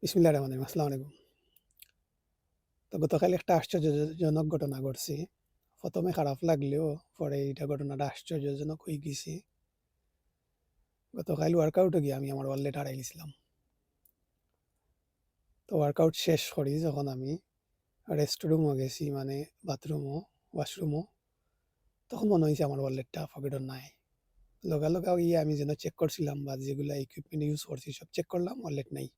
বিসমিল্লাহির রহমানির রহিম। আসসালামু আলাইকুম। তো গতকাল একটা আশ্চর্যজনক ঘটনা ঘটছে। ১ম এ খারাপ লাগলেও পরে এইটা ঘটনাটা আশ্চর্যজনক হয়ে গেছে। গতকাল ওয়ার্কআউটে গিয়ে আমি আমার ওয়ালেট হারাই গেছিলাম। তো ওয়ার্কআউট শেষ করি যখন আমি রেস্টরুমও গেছি মানে বাথরুমও, ওয়াশরুমও, তখন মনে হইছে আমার ওয়ালেটটা পকেটে নাই। লগে গিয়ে আমি যেন চেক করছিলাম বা যেগুলা ইকুইপমেন্ট ইউজ করছি সব চেক করলাম, ওয়ালেট নাই।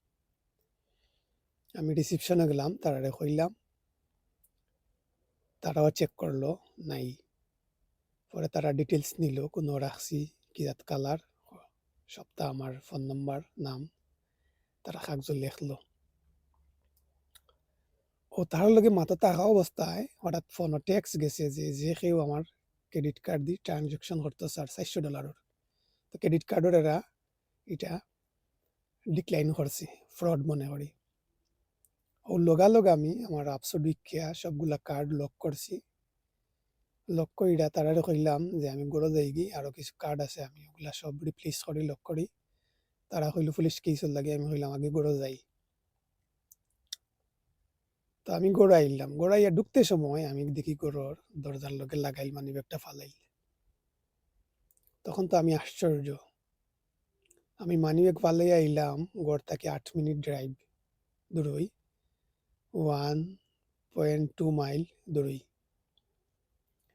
আমি রিসিপশনে গেলাম, তারারে কইলাম, তারাও চেক করলো, নাই। পরে তারা ডিটেলস নিল, কোনো রাখছি, কিরাত কালার, সপ্তাহ, আমার ফোন নম্বর, নাম, তারা কাগজে লেখলো। ও তার লগে মাথা থাকা অবস্থায় হঠাৎ ফোনে ট্যাক্স গেছে যে কেউ আমার ক্রেডিট কার্ড দিয়ে ট্রানজাকশন করতে স্যার $400। তো ক্রেডিট কার্ডের এরা এটা ডিক্লাইন করছে, ফ্রড মনে করি। ও লগালগ আমি আমার আপসো বিখ্যা সবগুলা কার্ড লক করছি। লক কইরা তারারে কইলাম যে আমি গড়ে যাই গি, আরো কিছু কার্ড আছে আমি ওগুলা সব রিপ্লেস করি, লক করি। তারা কইল পুলিশ কেসের লাগে, আমি কইলাম আগে গড়ে যাই। তো আমি গড় আইলাম, গড়াইয়া ঢুকতে সময় আমি দেখি গড়র দরজার লগে লাগাইল মানিব্যাগটা ফালাইল। তখন তো আমি আশ্চর্য, আমি মানিব্যাগ ফালাইয়া আইলাম গড় থেকে 8 মিনিট ড্রাইভ দূরই, 1.2 মাইল দূরই।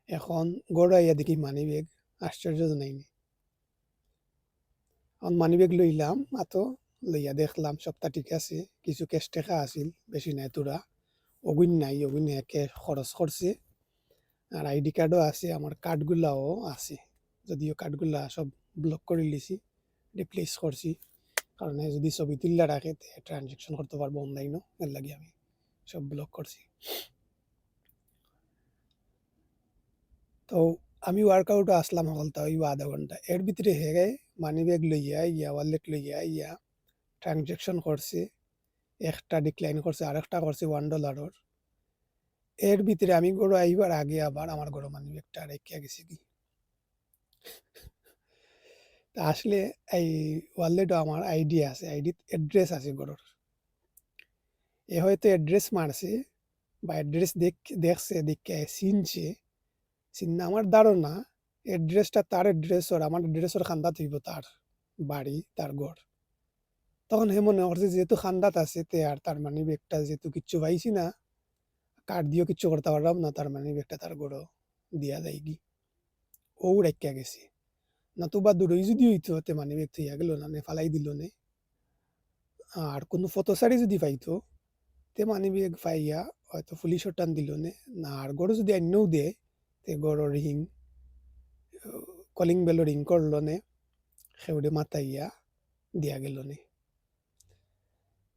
এখন গড় আইয়া দেখি মানিব্যাগ, আশ্চর্য জানাইনি। এখন মানিব্যাগ লইলাম, আতো লইয়া দেখলাম সবটা ঠিক আছে, কিছু ক্যাশ টাকা আছিল, বেশি নাই তোরা, অগুন নাই, অগুন একে খরচ করছে। আর আইডি কার্ডও আছে, আমার কার্ডগুলাও আছে, যদিও কার্ডগুলা সব ব্লক করে লিছি, রিপ্লেস করছি, কারণ যদি ছবি তুললা রাখে ট্রানজেকশন করতে পারবো অনলাইনও, এর লাগে আমি সব ব্লক করছি। তো আমি ওয়ার্কআউটে আসলাম হলতা ওই 0.5 ঘন্টা, এর ভিতরে হেগে মানি ব্যাগ লইয়া ইয়া, ওয়ালেট লইয়া ইয়া ট্রানজেকশন করছে। একটা ডিক্লাইন করছে, আরেকটা করছে $1। এর ভিতরে আমি গরু আইবার আগে আবার আমার গরু মানি ব্যাগটা রেখে গেছি কি। তা আসলে এই ওয়ালেটও আমার আইডি আছে, আইডি অ্যাড্রেস আছে গরুর। এ হয়তো অ্যাড্রেস মারছে বা অ্যাড্রেস দেখছে, দেখে চিনছে, চিন্না আমার ধারণা অ্যাড্রেসটা তার অ্যাড্রেসর, আমার অ্যাড্রেসর খান্দাত হইব, তার বাড়ি, তার ঘর। তখন হে মনে করছে যেহেতু খান্দাত আছে তে আর তার মানি ব্যাগটা যেহেতু কিচ্ছু পাইছি না, কার্ড দিয়েও কিচ্ছু করতে পারলাম না, তার মানি ব্যাগটা তার ঘরও দিয়া যায় কি, ও রেখা গেছে। নতুবা দূরই যদি হইতো তে মানি ব্যাগ থইয়া গেল না, নে ফালাই দিল নে। আর কোনো ফটোসারি যদি পাইতো তে মানি ব্যাগ পাইয়া হয়তো পুলিশও টান দিল নে, না আর গড় যদি আইনেও দে তে গড় রিং, কলিং বেল রিং করলো নে, সেউড়ে মাতাইয়া দিয়া গেল নে।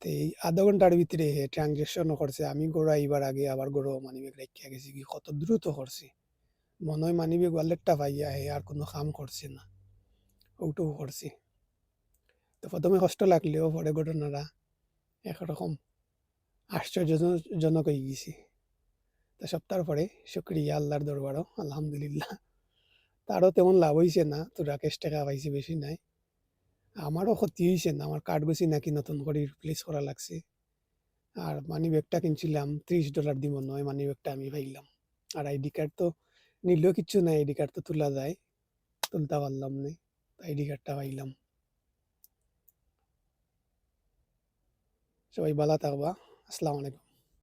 তো এই আধা ঘন্টার ভিতরে ট্রানজেকশনও করছে, আমি গড় আইবার আগে আবার গড় মানি ব্যাগ রাখিয়া গেছি কি, কত দ্রুত করছে। মনে হয় মানি ব্যাগ ওয়ালেটটা পাইয়া হে আর কোনো কাম করছে না, ওটাও করছে। তো প্রথমে কষ্ট লাগলেও পরে ঘটনাটা একরকম আশ্চর্যজনক হয়ে গেছি। তো সপ্তাহ পরে শুক্রিয়া আল্লাহর দরবারও আলহামদুলিল্লাহ, তারও তেমন লাভ হয়েছে না, তো রাকেশ টাকা পাইছে, বেশি নাই। আমারও ক্ষতি হয়েছে না, আমার কার্ড গেছি নাকি নতুন করে রিপ্লেস করা লাগছে। আর মানি ব্যাগটা কিনছিলাম $30 দিব, নয় মানি ব্যাগটা আমি পাইলাম। আর আইডি কার্ড তো নিলেও কিচ্ছু নাই, আইডি কার্ড তো তোলা যায়, তুলতে পারলাম না, আইডি কার্ডটা পাইলাম। সবাই ভালো থাকবা। আসসালামু আলাইকুম।